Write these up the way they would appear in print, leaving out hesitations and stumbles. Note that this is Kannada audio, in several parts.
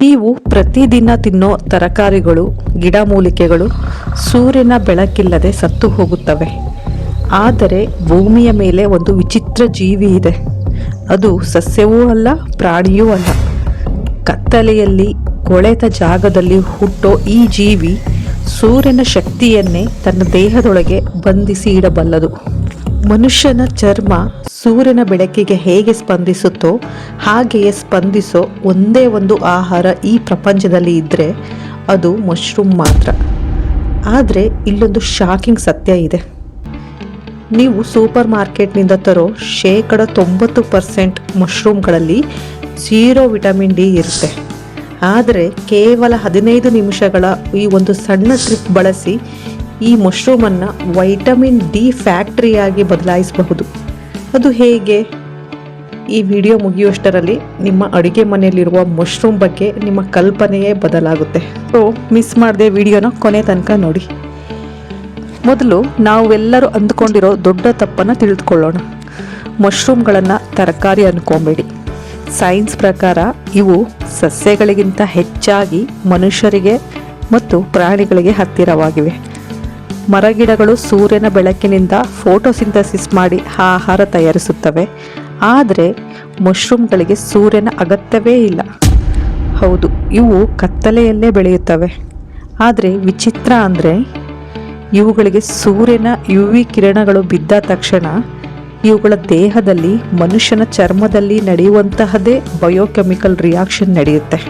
ನೀವು ಪ್ರತಿದಿನ ತಿನ್ನೋ ತರಕಾರಿಗಳು, ಗಿಡಮೂಲಿಕೆಗಳು ಸೂರ್ಯನ ಬೆಳಕಿಲ್ಲದೆ ಸತ್ತು ಹೋಗುತ್ತವೆ. ಆದರೆ ಭೂಮಿಯ ಮೇಲೆ ಒಂದು ವಿಚಿತ್ರ ಜೀವಿ ಇದೆ. ಅದು ಸಸ್ಯವೂ ಅಲ್ಲ, ಪ್ರಾಣಿಯೂ ಅಲ್ಲ. ಕತ್ತಲೆಯಲ್ಲಿ ಕೊಳೆತ ಜಾಗದಲ್ಲಿ ಹುಟ್ಟೋ ಈ ಜೀವಿ ಸೂರ್ಯನ ಶಕ್ತಿಯನ್ನೇ ತನ್ನ ದೇಹದೊಳಗೆ ಬಂಧಿಸಿ ಇಡಬಲ್ಲದು. ಮನುಷ್ಯನ ಚರ್ಮ ಸೂರ್ಯನ ಬೆಳಕಿಗೆ ಹೇಗೆ ಸ್ಪಂದಿಸುತ್ತೋ ಹಾಗೆಯೇ ಸ್ಪಂದಿಸೋ ಒಂದೇ ಒಂದು ಆಹಾರ ಈ ಪ್ರಪಂಚದಲ್ಲಿ ಇದ್ದರೆ ಅದು ಮಶ್ರೂಮ್ ಮಾತ್ರ. ಆದರೆ ಇಲ್ಲೊಂದು ಶಾಕಿಂಗ್ ಸತ್ಯ ಇದೆ. ನೀವು ಸೂಪರ್ ಮಾರ್ಕೆಟ್ನಿಂದ ತರೋ 90% ಮಶ್ರೂಮ್ಗಳಲ್ಲಿ 0 ವಿಟಮಿನ್ ಡಿ ಇರುತ್ತೆ. ಆದರೆ ಕೇವಲ 15 ನಿಮಿಷಗಳ ಈ ಒಂದು ಸಣ್ಣ ಟ್ರಿಕ್ ಬಳಸಿ ಈ ಮಶ್ರೂಮನ್ನು ವೈಟಮಿನ್ ಡಿ ಫ್ಯಾಕ್ಟ್ರಿಯಾಗಿ ಬದಲಾಯಿಸಬಹುದು. ಅದು ಹೇಗೆ? ಈ ವಿಡಿಯೋ ಮುಗಿಯುವಷ್ಟರಲ್ಲಿ ನಿಮ್ಮ ಅಡುಗೆ ಮನೆಯಲ್ಲಿರುವ ಮಶ್ರೂಮ್ ಬಗ್ಗೆ ನಿಮ್ಮ ಕಲ್ಪನೆಯೇ ಬದಲಾಗುತ್ತೆ. ಸೊ ಮಿಸ್ ಮಾಡದೆ ವಿಡಿಯೋನ ಕೊನೆ ತನಕ ನೋಡಿ. ಮೊದಲು ನಾವೆಲ್ಲರೂ ಅಂದ್ಕೊಂಡಿರೋ ದೊಡ್ಡ ತಪ್ಪನ್ನು ತಿಳಿದುಕೊಳ್ಳೋಣ. ಮಶ್ರೂಮ್ಗಳನ್ನು ತರಕಾರಿ ಅಂದ್ಕೊಬೇಡಿ. ಸೈನ್ಸ್ ಪ್ರಕಾರ ಇವು ಸಸ್ಯಗಳಿಗಿಂತ ಹೆಚ್ಚಾಗಿ ಮನುಷ್ಯರಿಗೆ ಮತ್ತು ಪ್ರಾಣಿಗಳಿಗೆ ಹತ್ತಿರವಾಗಿವೆ. ಮರಗಿಡಗಳು ಸೂರ್ಯನ ಬೆಳಕಿನಿಂದ ಫೋಟೋಸಿಂಥಸಿಸ್ ಮಾಡಿ ಆಹಾರ ತಯಾರಿಸುತ್ತವೆ. ಆದರೆ ಮಶ್ರೂಮ್ಗಳಿಗೆ ಸೂರ್ಯನ ಅಗತ್ಯವೇ ಇಲ್ಲ. ಹೌದು, ಇವು ಕತ್ತಲೆಯಲ್ಲೇ ಬೆಳೆಯುತ್ತವೆ. ಆದರೆ ವಿಚಿತ್ರ ಅಂದರೆ ಇವುಗಳಿಗೆ ಸೂರ್ಯನ UV ಕಿರಣಗಳು ಬಿದ್ದ ತಕ್ಷಣ ಇವುಗಳ ದೇಹದಲ್ಲಿ ಮನುಷ್ಯನ ಚರ್ಮದಲ್ಲಿ ನಡೆಯುವಂತಹದೇ ಬಯೋಕೆಮಿಕಲ್ ರಿಯಾಕ್ಷನ್ ನಡೆಯುತ್ತೆ.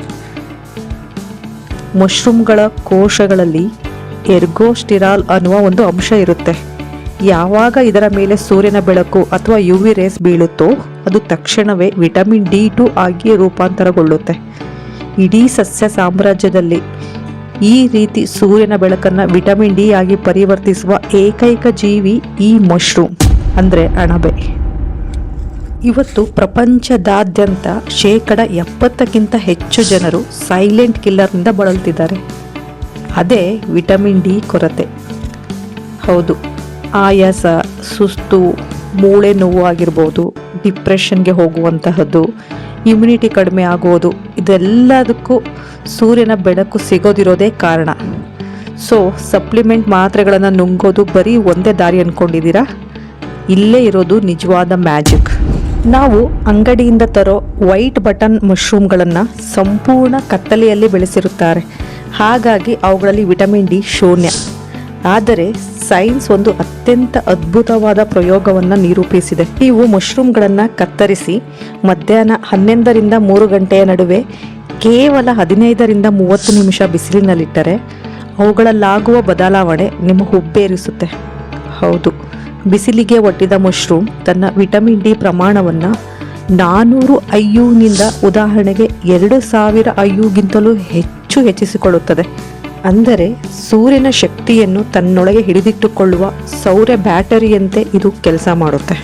ಮಶ್ರೂಮ್ಗಳ ಕೋಶಗಳಲ್ಲಿ ಎರ್ಗೋಸ್ಟಿರಾಲ್ ಅನ್ನುವ ಒಂದು ಅಂಶ ಇರುತ್ತೆ. ಯಾವಾಗ ಇದರ ಮೇಲೆ ಸೂರ್ಯನ ಬೆಳಕು ಅಥವಾ UV ರೇಸ್ ಬೀಳುತ್ತೋ ಅದು ತಕ್ಷಣವೇ ವಿಟಮಿನ್ D2 ಆಗಿ ರೂಪಾಂತರಗೊಳ್ಳುತ್ತೆ. ಇಡೀ ಸಸ್ಯ ಸಾಮ್ರಾಜ್ಯದಲ್ಲಿ ಈ ರೀತಿ ಸೂರ್ಯನ ಬೆಳಕನ್ನು ವಿಟಮಿನ್ ಡಿ ಆಗಿ ಪರಿವರ್ತಿಸುವ ಏಕೈಕ ಜೀವಿ ಈ ಮಶ್ರೂಮ್ ಅಂದರೆ ಅಣಬೆ. ಇವತ್ತು ಪ್ರಪಂಚದಾದ್ಯಂತ 70%ಕ್ಕಿಂತ ಹೆಚ್ಚು ಜನರು ಸೈಲೆಂಟ್ ಕಿಲ್ಲರ್ನಿಂದ ಬಳಲ್ತಿದ್ದಾರೆ. ಅದೇ ವಿಟಮಿನ್ ಡಿ ಕೊರತೆ. ಹೌದು, ಆಯಾಸ, ಸುಸ್ತು, ಮೂಳೆ ನೋವು ಆಗಿರ್ಬೋದು, ಡಿಪ್ರೆಷನ್ಗೆ ಹೋಗುವಂತಹದ್ದು, ಇಮ್ಯುನಿಟಿ ಕಡಿಮೆ ಆಗೋದು, ಇದೆಲ್ಲದಕ್ಕೂ ಸೂರ್ಯನ ಬೆಳಕು ಸಿಗೋದಿರೋದೇ ಕಾರಣ. ಸೊ ಸಪ್ಲಿಮೆಂಟ್ ಮಾತ್ರೆಗಳನ್ನು ನುಂಗೋದು ಬರೀ ಒಂದೇ ದಾರಿ ಅಂದ್ಕೊಂಡಿದ್ದೀರಾ? ಇಲ್ಲೇ ಇರೋದು ನಿಜವಾದ ಮ್ಯಾಜಿಕ್. ನಾವು ಅಂಗಡಿಯಿಂದ ತರೋ ವೈಟ್ ಬಟನ್ ಮಶ್ರೂಮ್ಗಳನ್ನು ಸಂಪೂರ್ಣ ಕತ್ತಲೆಯಲ್ಲಿ ಬೆಳೆಸಿರುತ್ತಾರೆ. ಹಾಗಾಗಿ ಅವುಗಳಲ್ಲಿ ವಿಟಮಿನ್ ಡಿ ಶೂನ್ಯ. ಆದರೆ ಸೈನ್ಸ್ ಒಂದು ಅತ್ಯಂತ ಅದ್ಭುತವಾದ ಪ್ರಯೋಗವನ್ನು ನಿರೂಪಿಸಿದೆ. ನೀವು ಮಶ್ರೂಮ್ಗಳನ್ನು ಕತ್ತರಿಸಿ ಮಧ್ಯಾಹ್ನ 12ರಿಂದ 3 ಗಂಟೆಯ ನಡುವೆ ಕೇವಲ 15ರಿಂದ 30 ನಿಮಿಷ ಬಿಸಿಲಿನಲ್ಲಿಟ್ಟರೆ ಅವುಗಳಲ್ಲಾಗುವ ಬದಲಾವಣೆ ನಿಮ್ಮ ಹುಬ್ಬೇರಿಸುತ್ತೆ. ಹೌದು, ಬಿಸಿಲಿಗೆ ಒಡ್ಡಿದ ಮಶ್ರೂಮ್ ತನ್ನ ವಿಟಮಿನ್ ಡಿ ಪ್ರಮಾಣವನ್ನು 400 IUನಿಂದ ಉದಾಹರಣೆಗೆ 2000 IUಗಿಂತಲೂ ಹೆಚ್ಚಿಸಿಕೊಳ್ಳುತ್ತದೆ. ಅಂದರೆ ಸೂರ್ಯನ ಶಕ್ತಿಯನ್ನು ತನ್ನೊಳಗೆ ಹಿಡಿದಿಟ್ಟುಕೊಳ್ಳುವ ಸೌರ ಬ್ಯಾಟರಿಯಂತೆ ಇದು ಕೆಲಸ ಮಾಡುತ್ತೆ.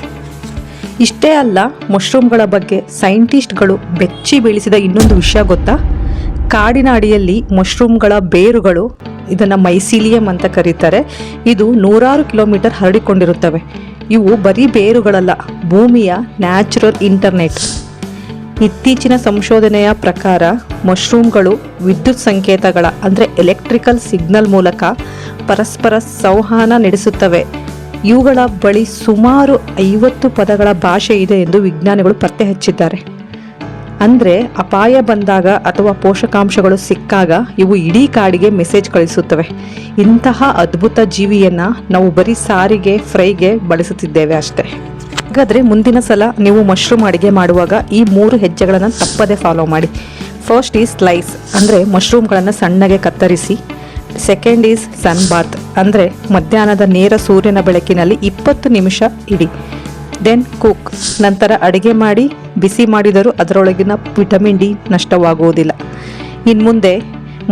ಇಷ್ಟೇ ಅಲ್ಲ, ಮಶ್ರೂಮ್ಗಳ ಬಗ್ಗೆ ಸೈಂಟಿಸ್ಟ್ಗಳು ಬೆಚ್ಚಿ ಬೀಳಿಸಿದ ಇನ್ನೊಂದು ವಿಷಯ ಗೊತ್ತಾ? ಕಾಡಿನ ಅಡಿಯಲ್ಲಿ ಮಶ್ರೂಮ್ಗಳ ಬೇರುಗಳು, ಇದನ್ನು ಮೈಸೀಲಿಯಂ ಅಂತ ಕರೀತಾರೆ, ಇದು 100 ಕಿಲೋಮೀಟರ್ ಹರಡಿಕೊಂಡಿರುತ್ತವೆ. ಇವು ಬರೀ ಬೇರುಗಳಲ್ಲ, ಭೂಮಿಯ ನ್ಯಾಚುರಲ್ ಇಂಟರ್ನೆಟ್. ಇತ್ತೀಚಿನ ಸಂಶೋಧನೆಯ ಪ್ರಕಾರ ಮಶ್ರೂಮ್ಗಳು ವಿದ್ಯುತ್ ಸಂಕೇತಗಳ ಅಂದರೆ ಎಲೆಕ್ಟ್ರಿಕಲ್ ಸಿಗ್ನಲ್ ಮೂಲಕ ಪರಸ್ಪರ ಸಂವಹನ ನಡೆಸುತ್ತವೆ. ಇವುಗಳ ಬಳಿ ಸುಮಾರು 50 ಪದಗಳ ಭಾಷೆ ಇದೆ ಎಂದು ವಿಜ್ಞಾನಿಗಳು ಪತ್ತೆ ಹಚ್ಚಿದ್ದಾರೆ. ಅಂದರೆ ಅಪಾಯ ಬಂದಾಗ ಅಥವಾ ಪೋಷಕಾಂಶಗಳು ಸಿಕ್ಕಾಗ ಇವು ಇಡೀ ಕಾಡಿಗೆ ಮೆಸೇಜ್ ಕಳಿಸುತ್ತವೆ. ಇಂತಹ ಅದ್ಭುತ ಜೀವಿಯನ್ನು ನಾವು ಬರೀ ಸಾರಿಗೆ, ಫ್ರೈಗೆ ಬಳಸುತ್ತಿದ್ದೇವೆ ಅಷ್ಟೇ. ಹಾಗಾದರೆ ಮುಂದಿನ ಸಲ ನೀವು ಮಶ್ರೂಮ್ ಅಡುಗೆ ಮಾಡುವಾಗ ಈ 3 ಹೆಜ್ಜೆಗಳನ್ನು ತಪ್ಪದೆ ಫಾಲೋ ಮಾಡಿ. ಫಸ್ಟ್ ಈಸ್ ಸ್ಲೈಸ್, ಅಂದರೆ ಮಶ್ರೂಮ್ಗಳನ್ನು ಸಣ್ಣಗೆ ಕತ್ತರಿಸಿ. ಸೆಕೆಂಡ್ ಈಸ್ ಸನ್ ಬಾತ್, ಅಂದರೆ ಮಧ್ಯಾಹ್ನದ ನೇರ ಸೂರ್ಯನ ಬೆಳಕಿನಲ್ಲಿ 20 ನಿಮಿಷ ಇಡಿ. ದೆನ್ ಕುಕ್, ನಂತರ ಅಡುಗೆ ಮಾಡಿ ಬಿಸಿ ಮಾಡಿದರೂ ಅದರೊಳಗಿನ ವಿಟಮಿನ್ ಡಿ ನಷ್ಟವಾಗುವುದಿಲ್ಲ. ಇನ್ನು ಮುಂದೆ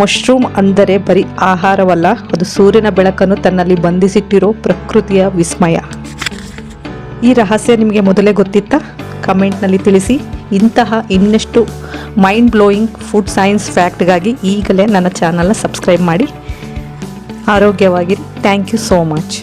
ಮಶ್ರೂಮ್ ಅಂದರೆ ಬರೀ ಆಹಾರವಲ್ಲ, ಅದು ಸೂರ್ಯನ ಬೆಳಕನ್ನು ತನ್ನಲ್ಲಿ ಬಂಧಿಸಿಟ್ಟಿರೋ ಪ್ರಕೃತಿಯ ವಿಸ್ಮಯ. ಈ ರಹಸ್ಯ ನಿಮಗೆ ಮೊದಲೇ ಗೊತ್ತಿತ್ತಾ? ಕಮೆಂಟ್ನಲ್ಲಿ ತಿಳಿಸಿ. ಇಂತಹ ಇನ್ನಷ್ಟು ಮೈಂಡ್ ಬ್ಲೋಯಿಂಗ್ ಫುಡ್ ಸೈನ್ಸ್ ಫ್ಯಾಕ್ಟ್ಗಾಗಿ ಈಗಲೇ ನನ್ನ ಚಾನಲ್ನ ಸಬ್ಸ್ಕ್ರೈಬ್ ಮಾಡಿ. ಆರೋಗ್ಯವಾಗಿರಿ. Thank you so much.